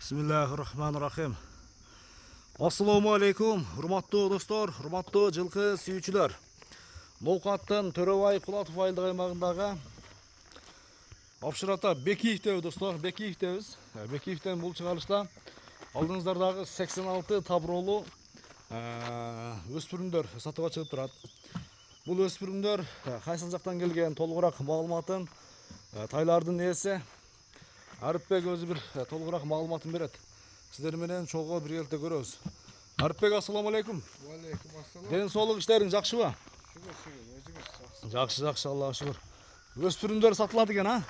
Bismillahirrahmanirrahim. Assalamu alaikum, hurmatlı dostlar, hurmatlı жылқы сүйүүчүлөр. Ноокаттын Төрөбай Кулатов айылдык аймагындагы Абшырата Бекиевдебиз достор, Бекиевдебиз. Бекиевден бул чыгарылышта алдыңыздардагы 86 таброолу өспүрүмдөр сатууга чыгып турат. Бул өспүрүмдөр кайсыл жактан келген толугураак маалыматын тайлардын ээси Арыпбек өзү бир толугураак маалыматын берет. Сиздер менен чогуу биргеликте көрөбүз. Арыпбек, ассаламу алейкум. Алейкум ассалам. Ден соолук иштериң жакшыбы? Шүгүр, Жакшы, Аллага шүгүр. Өспүрүмдөр сатылат экен, а?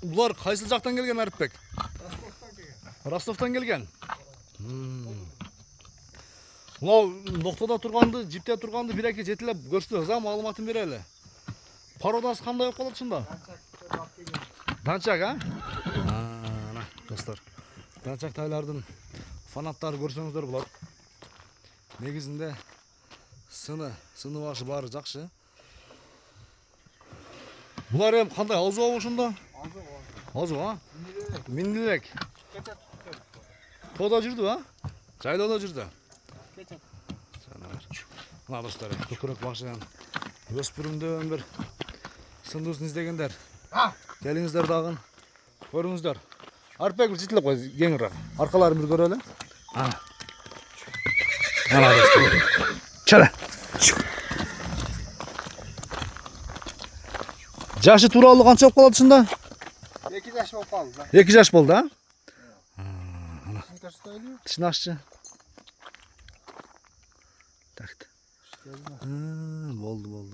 Булар кайсыл жактан келген, Арыпбек? Ростовтан келген. Мынау ноктодо турганды, жипте турганды бир-эки жетилеп көрсөтөбүз, маалыматын берели. Пародасы кандай болуп калат ушунда? Данчак, а? Достор, данчак тайлардын фанаттары көрсөңүздөр болот. Негизинде сыны башы баары жакшы. Булар эми кандай азуу ошондо? Азуу, а? Миндилек. Тоодо жүрдү, а? Жайлоодо жүрдү. Мына достор, көкүрөк башыган өспүрүмдөн бир сындуусын издегендер. Келиңиздер дагы көрүңүздөр. Арыпбек бир жетилеп кой, кеңирээк. Аркаларын бир көрөлү. Ана достор. Чара. Жашы тууралуу канча болуп калат ушунда? 2 жаш болуп калды. 2 жаш болду, а? Тишин аччы. Так. Болду.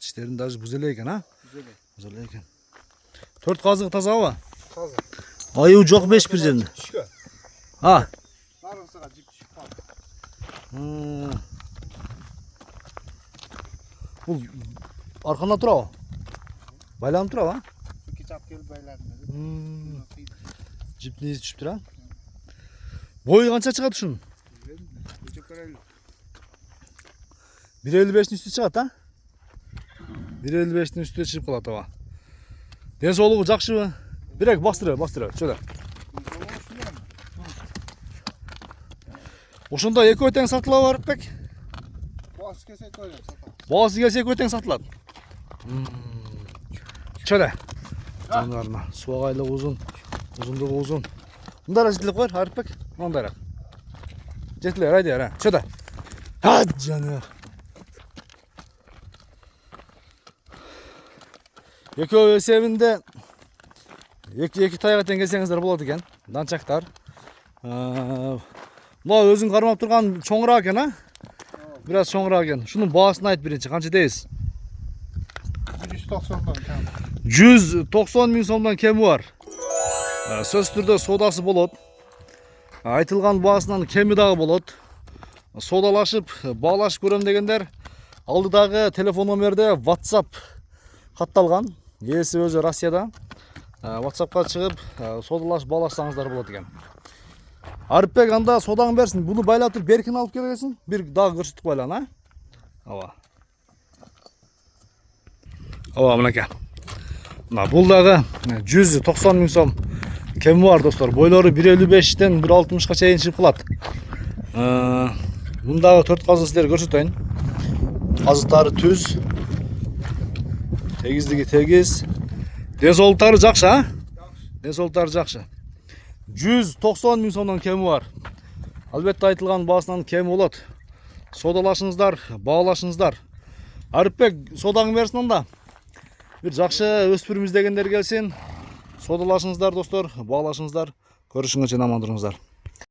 Тиштерин даже буз эле экен, а? Буз эле экен. 4 казыгы тазабы? Таза. Аюу жок беш бир жеринде. Түшкөн. Нарысыга жип түшүп калды. Бул арканда турабы? Байланып турабы, а? 2 чап келип байланды. Жиптин изи түшүп тур, а? Бою канча чыгат ушунун? 1.55'in üstü çıgat, ha? 1.55'in üstüne çıkıp kalat, ama. Den soğuluğu jakşыбы? Birek bastırıyor, şöyle. Oşunda eki öten satıla var pek? Boğazı kesek öyle satalım. Boğazı kesek öten satılat. Şöyle. Canlarına. Suağaylı uzunluğu uzun. Bundara jetilip koyar, Arıpbek. Ondarak. Jetiler, haydi ya, şöyle. Hadi canım. Ekөө эсебинде эки тайгатен келсеңиздер болот экен. Данчактар. Мына өзүң кармап турган чоңураак экен, а? Бир аз чоңураак экен. Шунун баасын айт биринчи, канча дейсиз? 190 кем. 190 миң сомдон кеми бар. Сөз түрдө соодасы болот. Айтылган баасынан кеми дагы болот. Соодалашып, баалашып көрөм дегендер алдыдагы телефон номерде WhatsApp катталган. Ээси өзү Россияда. WhatsAppка чыгып, соодалашып баалашсаңыздар болот экен. Арыпбек, анда соодаңы берсин. Буну байлап туруп беркин алып келгесин. Бир дагы көрсөтүп коелу, а? Ооба, мынакей. Мына бул дагы 190 миң сом кеми бар, достор. Бойлору 1.55'тен 1.60-ка чейин чыгып калат. Мындагы 4 казык сиздерге көрсөтөйүн. Казыктары түз. Тегиздиги тегиз. Ден соолуктары жакшы, а? Ден соолуктары жакшы. 190 миң сомдон кеми бар. Албетте айтылган баасынан кеми болот. Соодалашыңыздар, баалашыңыздар. Арыпбек, соодаңы берсин анда. Бир жакшы өспүрүм издегендер келсин. Соодалашыңыздар, достор, баалашыңыздар. Көрүшүңүзчө аман туруңуздар.